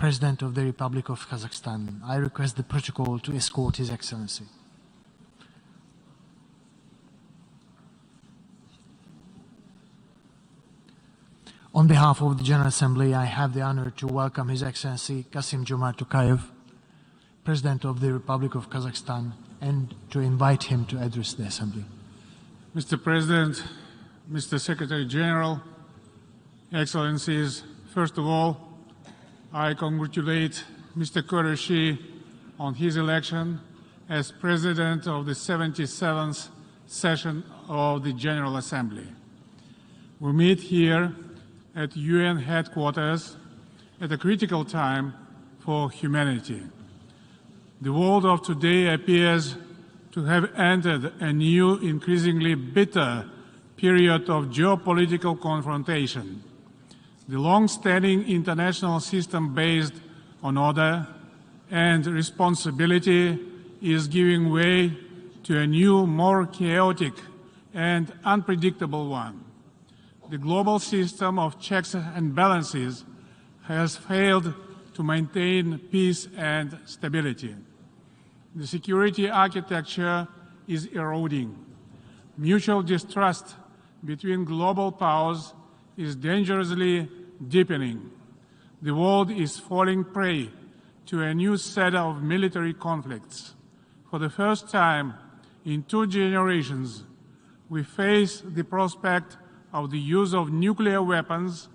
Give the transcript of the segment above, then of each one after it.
President of the Republic of Kazakhstan. I request the protocol to escort His Excellency. On behalf of the General Assembly, I have the honor to welcome His Excellency Kасым-Жомарт Токаев, President of the Republic of Kazakhstan, and to invite him to address the Assembly. Mr. President, Mr. Secretary General, Excellencies, first of all, I congratulate Mr. Qureshi on his election as President of the 77th session of the General Assembly. We meet here at UN headquarters at a critical time for humanity. The world of today appears to have entered a new, increasingly bitter period of geopolitical confrontation. The long-standing international system based on order and responsibility is giving way to a new, more chaotic and unpredictable one. The global system of checks and balances has failed to maintain peace and stability. The security architecture is eroding. Mutual distrust between global powers is dangerously deepening. The world is falling prey to a new set of military conflicts. For the first time in 2 generations, we face the prospect of the use of nuclear weapons,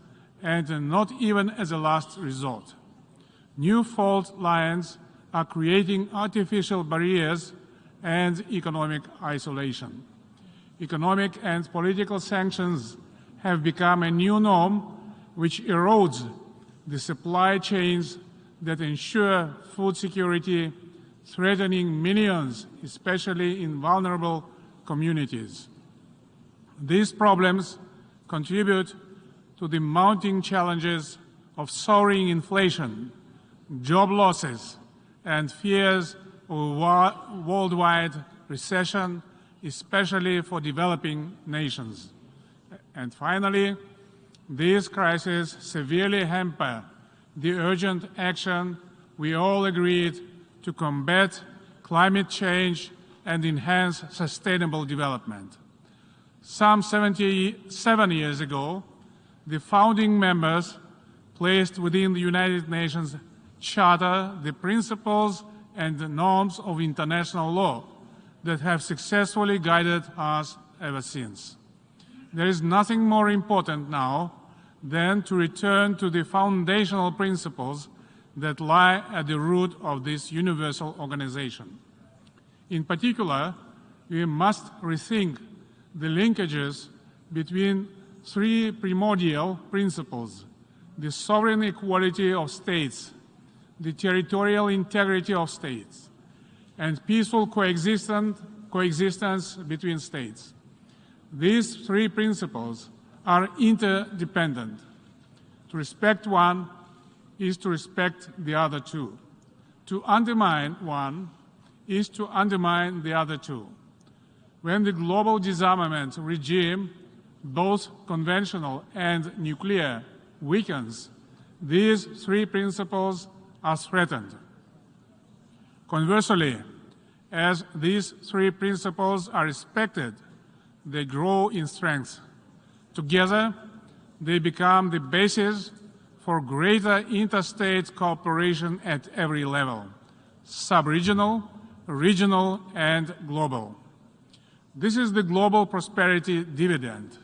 and not even as a last resort. New fault lines are creating artificial barriers and economic isolation. Economic and political sanctions have become a new norm which erodes the supply chains that ensure food security, threatening millions, especially in vulnerable communities. These problems contribute to the mounting challenges of soaring inflation, job losses, and fears of worldwide recession, especially for developing nations. And finally, these crises severely hamper the urgent action we all agreed to combat climate change and enhance sustainable development. Some 77 years ago, the founding members placed within the United Nations Charter the principles and the norms of international law that have successfully guided us ever since. There is nothing more important now than to return to the foundational principles that lie at the root of this universal organization. In particular, we must rethink the linkages between 3 primordial principles: the sovereign equality of states, the territorial integrity of states, and peaceful coexistence between states. These 3 principles are interdependent. To respect one is to respect the other 2. To undermine one is to undermine the other 2. When the global disarmament regime, both conventional and nuclear, weakens, these 3 principles are threatened. Conversely, as these 3 principles are respected, they grow in strength. Together, they become the basis for greater interstate cooperation at every level: sub-regional, regional, and global. This is the global prosperity dividend.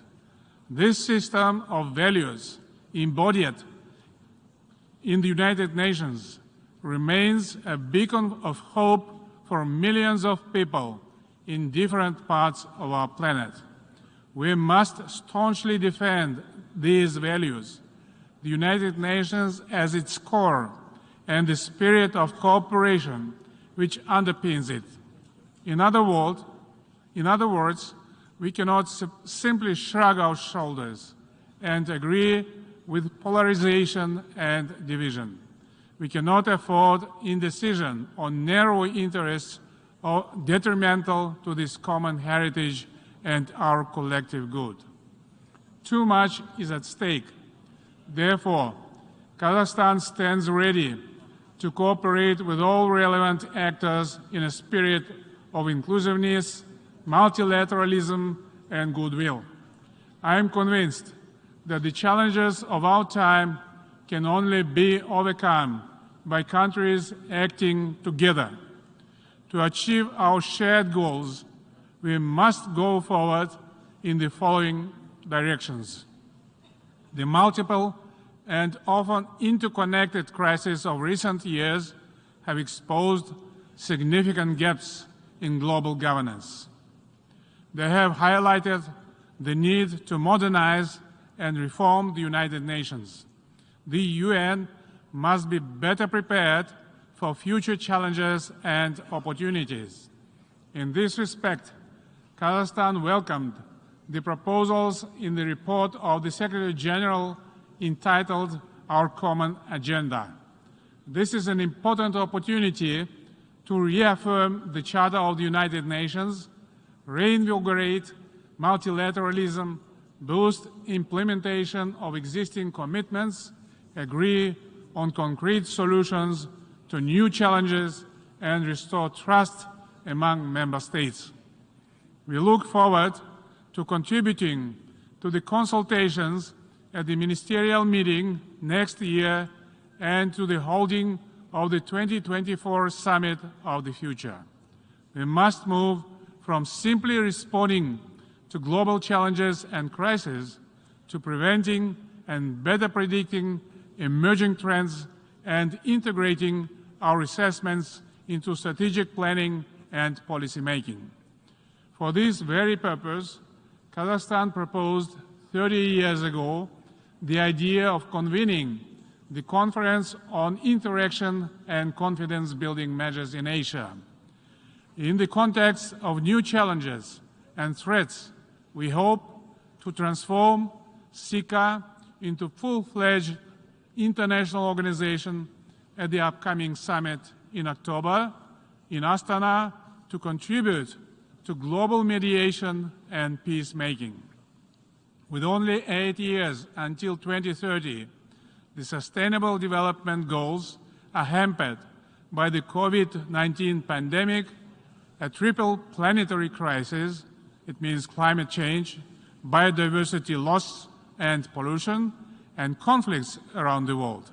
This system of values embodied in the United Nations remains a beacon of hope for millions of people in different parts of our planet. We must staunchly defend these values, the United Nations as its core, and the spirit of cooperation which underpins it. In other words, we cannot simply shrug our shoulders and agree with polarization and division. We cannot afford indecision or narrow interests detrimental to this common heritage and our collective good. Too much is at stake. Therefore, Kazakhstan stands ready to cooperate with all relevant actors in a spirit of inclusiveness, multilateralism, and goodwill. I am convinced that the challenges of our time can only be overcome by countries acting together. To achieve our shared goals, we must go forward in the following directions. The multiple and often interconnected crises of recent years have exposed significant gaps in global governance. They have highlighted the need to modernize and reform the United Nations. The UN must be better prepared for future challenges and opportunities. In this respect, Kazakhstan welcomed the proposals in the report of the Secretary General entitled Our Common Agenda. This is an important opportunity to reaffirm the Charter of the United Nations, reinvigorate multilateralism, boost implementation of existing commitments, agree on concrete solutions to new challenges, and restore trust among member states. We look forward to contributing to the consultations at the ministerial meeting next year and to the holding of the 2024 Summit of the Future. We must move from simply responding to global challenges and crises to preventing and better predicting emerging trends and integrating our assessments into strategic planning and policy making. For this very purpose, Kazakhstan proposed 30 years ago the idea of convening the Conference on Interaction and Confidence-Building Measures in Asia. In the context of new challenges and threats, we hope to transform SICA into full-fledged international organization at the upcoming summit in October in Astana to contribute to global mediation and peacemaking. With only 8 years until 2030, the Sustainable Development Goals are hampered by the COVID-19 pandemic, a triple planetary crisis, it means climate change, biodiversity loss and pollution, and conflicts around the world.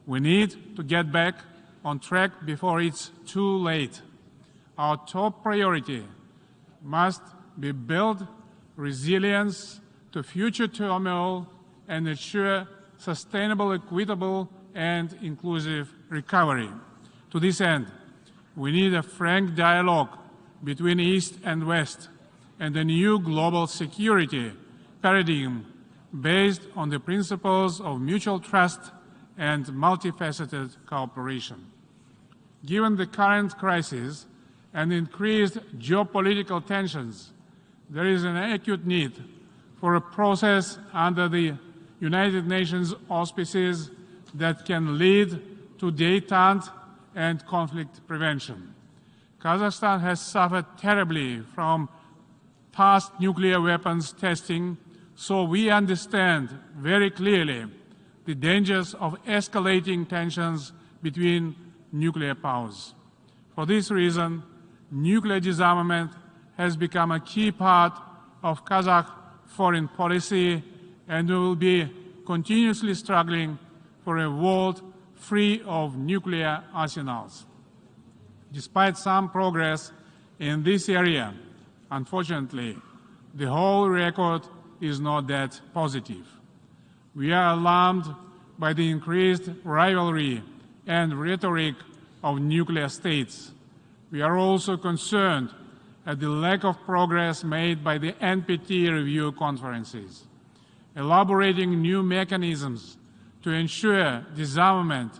We need to get back on track before it's too late. Our top priority must be build resilience to future turmoil and ensure sustainable, equitable, and inclusive recovery. To this end, we need a frank dialogue between East and West and a new global security paradigm based on the principles of mutual trust and multifaceted cooperation. Given the current crisis and increased geopolitical tensions, there is an acute need for a process under the United Nations auspices that can lead to détente and conflict prevention. Kazakhstan has suffered terribly from past nuclear weapons testing, so we understand very clearly the dangers of escalating tensions between nuclear powers. For this reason, nuclear disarmament has become a key part of Kazakh foreign policy, and we will be continuously struggling for a world free of nuclear arsenals. Despite some progress in this area, unfortunately, the whole record is not that positive. We are alarmed by the increased rivalry and rhetoric of nuclear states. We are also concerned at the lack of progress made by the NPT review conferences. Elaborating new mechanisms to ensure disarmament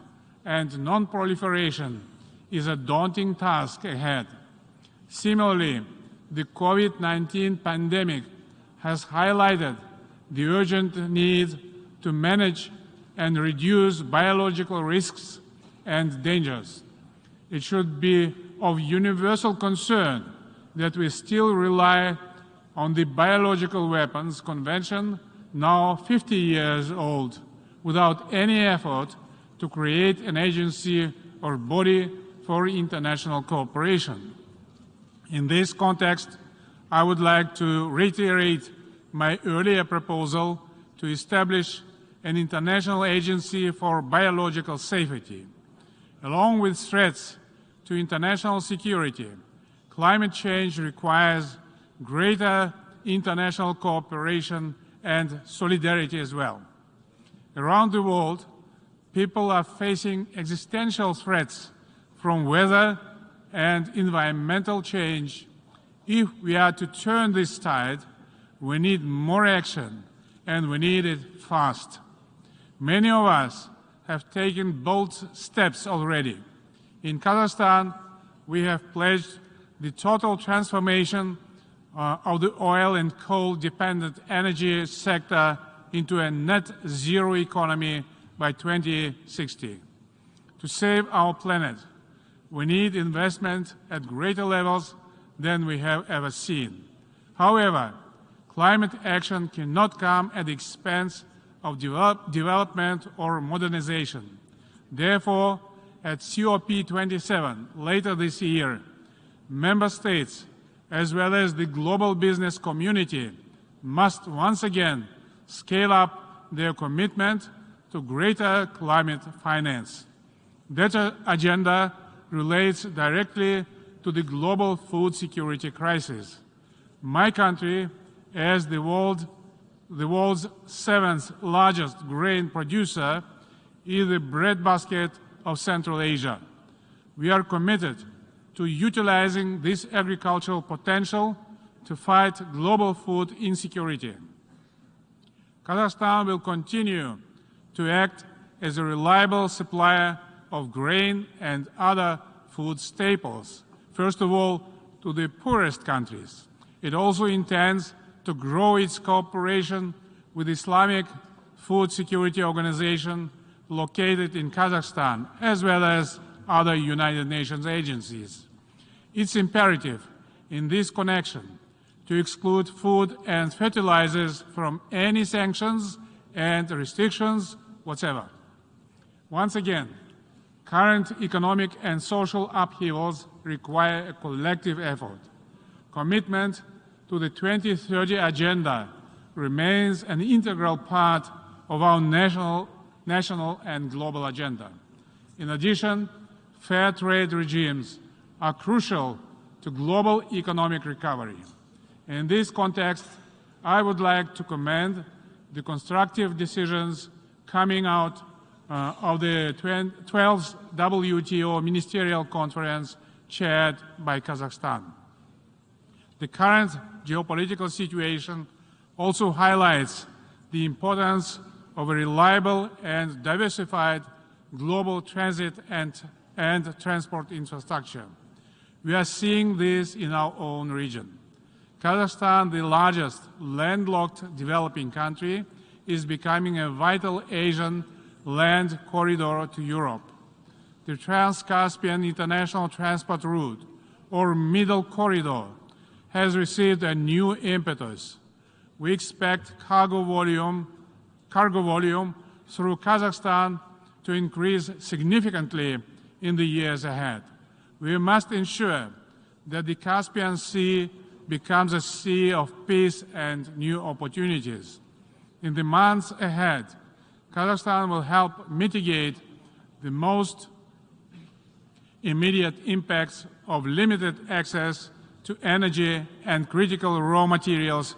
and non-proliferation is a daunting task ahead. Similarly, the COVID-19 pandemic has highlighted the urgent need to manage and reduce biological risks and dangers. It should be of universal concern that we still rely on the Biological Weapons Convention, now 50 years old, without any effort to create an agency or body for international cooperation. In this context, I would like to reiterate my earlier proposal to establish an international agency for biological safety. Along with threats to international security, climate change requires greater international cooperation and solidarity as well. Around the world, people are facing existential threats from weather and environmental change. If we are to turn this tide, we need more action, and we need it fast. Many of us have taken bold steps already. In Kazakhstan, we have pledged the total transformation of the oil and coal-dependent energy sector into a net zero economy by 2060. To save our planet, we need investment at greater levels than we have ever seen. However, climate action cannot come at the expense of development or modernization. Therefore, at COP27 later this year, member states, as well as the global business community, must once again scale up their commitment to greater climate finance. That agenda relates directly to the global food security crisis. My country, as the world's seventh largest grain producer, is the breadbasket of Central Asia. We are committed to utilizing this agricultural potential to fight global food insecurity. Kazakhstan will continue to act as a reliable supplier of grain and other food staples, first of all to the poorest countries. It also intends to grow its cooperation with the Islamic Food Security Organization located in Kazakhstan, as well as other United Nations agencies. It's imperative in this connection to exclude food and fertilizers from any sanctions and restrictions whatsoever. Once again, current economic and social upheavals require a collective effort. Commitment to the 2030 Agenda remains an integral part of our national and global agenda. In addition, fair trade regimes are crucial to global economic recovery. In this context, I would like to commend the constructive decisions coming out of the 12th WTO Ministerial Conference chaired by Kazakhstan. The current geopolitical situation also highlights the importance of a reliable and diversified global transit and transport infrastructure. We are seeing this in our own region. Kazakhstan, the largest landlocked developing country, is becoming a vital Asian land corridor to Europe. The Trans-Caspian International Transport Route, or Middle Corridor, has received a new impetus. We expect cargo volume through Kazakhstan to increase significantly in the years ahead. We must ensure that the Caspian Sea becomes a sea of peace and new opportunities. In the months ahead, Kazakhstan will help mitigate the most immediate impacts of limited access to energy and critical raw materials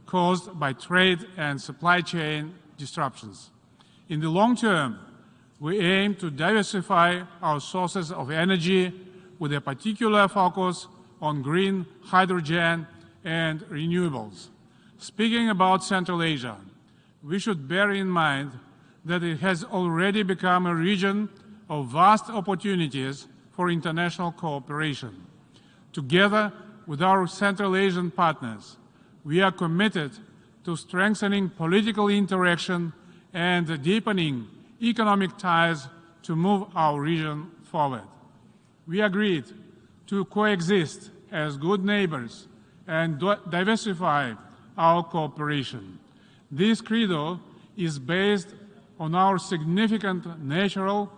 caused by trade and supply chain disruptions. In the long term, we aim to diversify our sources of energy with a particular focus on green hydrogen and renewables. Speaking about Central Asia, we should bear in mind that it has already become a region of vast opportunities for international cooperation. Together with our Central Asian partners, we are committed to strengthening political interaction and deepening economic ties to move our region forward. We agreed to coexist as good neighbors and diversify our cooperation. This credo is based on our significant natural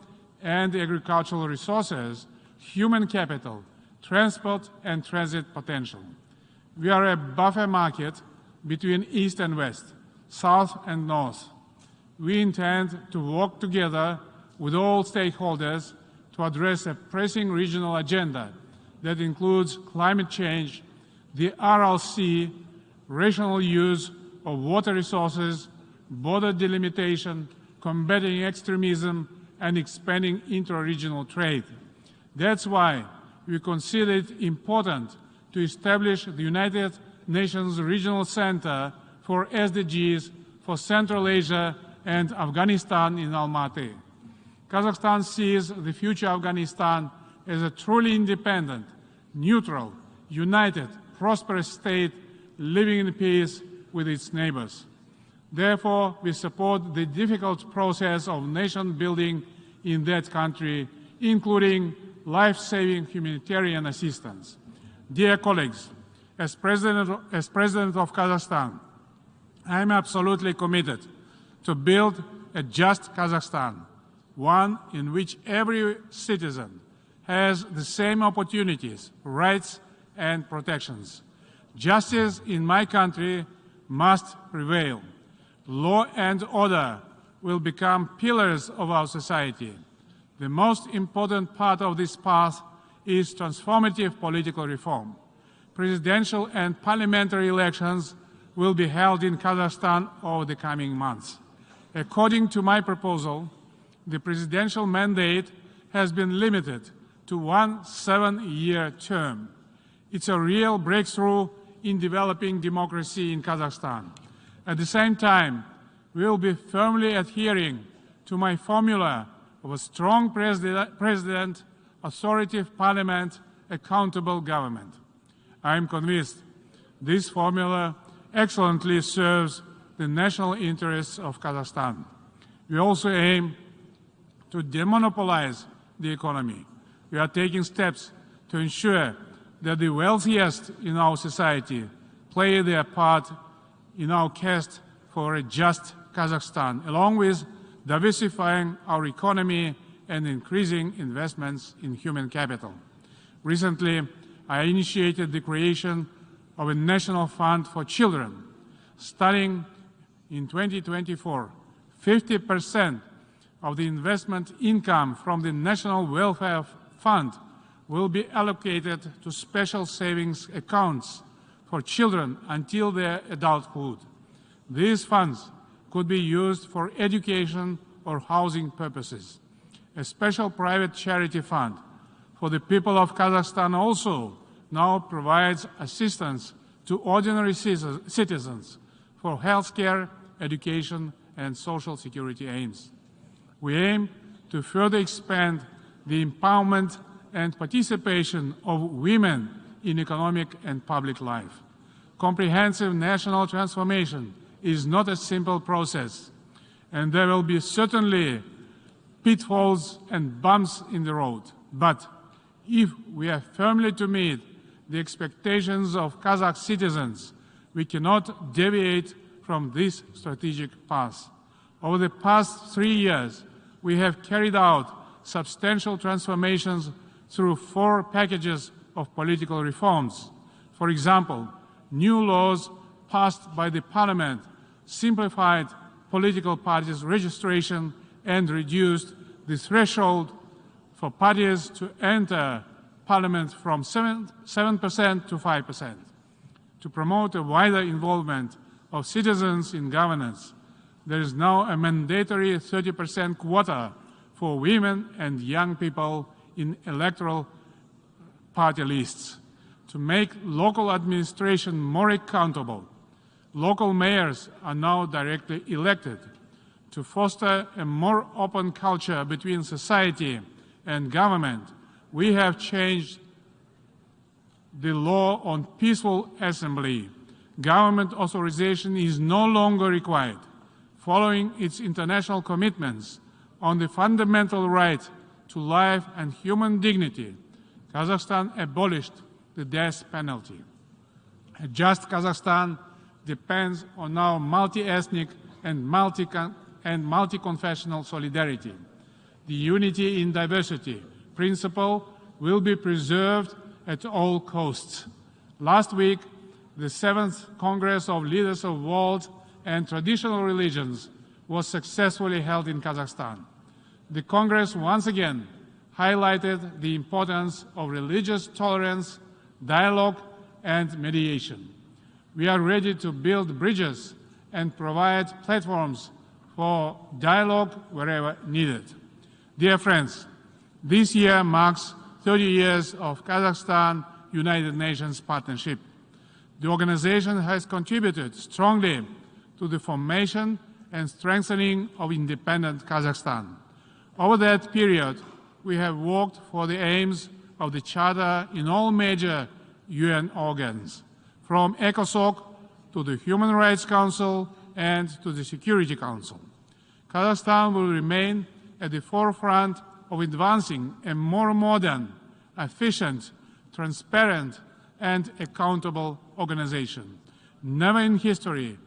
and agricultural resources, human capital, transport and transit potential. We are a buffer market between East and West, South and North. We intend to work together with all stakeholders to address a pressing regional agenda that includes climate change, the Aral Sea, rational use of water resources, border delimitation, combating extremism, and expanding intra-regional trade. That's why we consider it important to establish the United Nations Regional Center for SDGs for Central Asia and Afghanistan in Almaty. Kazakhstan sees the future Afghanistan as a truly independent, neutral, united, prosperous state living in peace with its neighbors. Therefore, we support the difficult process of nation building in that country, including life-saving humanitarian assistance. Dear colleagues, as President of Kazakhstan, I am absolutely committed to build a just Kazakhstan, one in which every citizen has the same opportunities, rights, and protections. Justice in my country must prevail. Law and order will become pillars of our society. The most important part of this path is transformative political reform. Presidential and parliamentary elections will be held in Kazakhstan over the coming months. According to my proposal, the presidential mandate has been limited to one 7-year term. It's a real breakthrough in developing democracy in Kazakhstan. At the same time, we will be firmly adhering to my formula of a strong president, authoritative parliament, accountable government. I am convinced this formula excellently serves the national interests of Kazakhstan. We also aim to demonopolize the economy. We are taking steps to ensure that the wealthiest in our society play their part in our quest for a just Kazakhstan, along with diversifying our economy and increasing investments in human capital. Recently, I initiated the creation of a national fund for children. Starting in 2024, 50% of the investment income from the National Welfare Fund will be allocated to special savings accounts for children until their adulthood. These funds could be used for education or housing purposes. A special private charity fund for the people of Kazakhstan also now provides assistance to ordinary citizens for healthcare, education, and social security aims. We aim to further expand the empowerment and participation of women in economic and public life. Comprehensive national transformation is not a simple process, and there will be certainly pitfalls and bumps in the road. But if we are firmly to meet the expectations of Kazakh citizens, we cannot deviate from this strategic path. Over the past 3 years, we have carried out substantial transformations through 4 packages of political reforms. For example, new laws passed by the Parliament simplified political parties' registration and reduced the threshold for parties to enter Parliament from 7% to 5%. To promote a wider involvement of citizens in governance, there is now a mandatory 30% quota for women and young people in electoral party lists. To make local administration more accountable, local mayors are now directly elected. To foster a more open culture between society and government, we have changed the law on peaceful assembly. Government authorization is no longer required. Following its international commitments on the fundamental right to life and human dignity, Kazakhstan abolished the death penalty. A just Kazakhstan depends on our multi-ethnic and and multi-confessional solidarity. The unity in diversity principle will be preserved at all costs. Last week, the 7th Congress of Leaders of World and Traditional Religions was successfully held in Kazakhstan. The Congress once again highlighted the importance of religious tolerance, dialogue, and mediation. We are ready to build bridges and provide platforms for dialogue wherever needed. Dear friends, this year marks 30 years of Kazakhstan United Nations partnership. The organization has contributed strongly to the formation and strengthening of independent Kazakhstan. Over that period, we have worked for the aims of the Charter in all major UN organs, from ECOSOC to the Human Rights Council and to the Security Council. Kazakhstan will remain at the forefront of advancing a more modern, efficient, transparent, and accountable organization. Never in history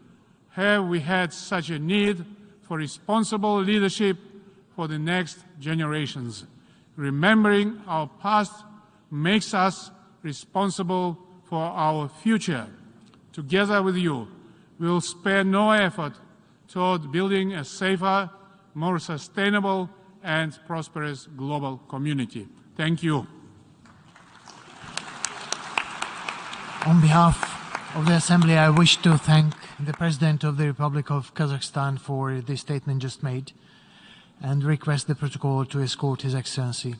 have we had such a need for responsible leadership for the next generations. Remembering our past makes us responsible for our future. Together with you, we will spare no effort toward building a safer, more sustainable, and prosperous global community. Thank you. On behalf of the Assembly, I wish to thank the President of the Republic of Kazakhstan for the statement just made and request the protocol to escort His Excellency.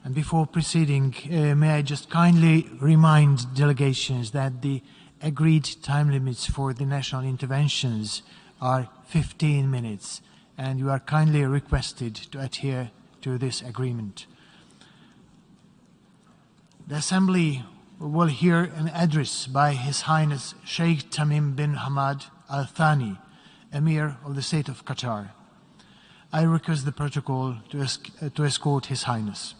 And before proceeding, may I just kindly remind delegations that the agreed time limits for the national interventions are 15 minutes, and you are kindly requested to adhere to this agreement. The Assembly will hear an address by His Highness Sheikh Tamim bin Hamad Al Thani, Emir of the State of Qatar. I request the protocol to escort His Highness.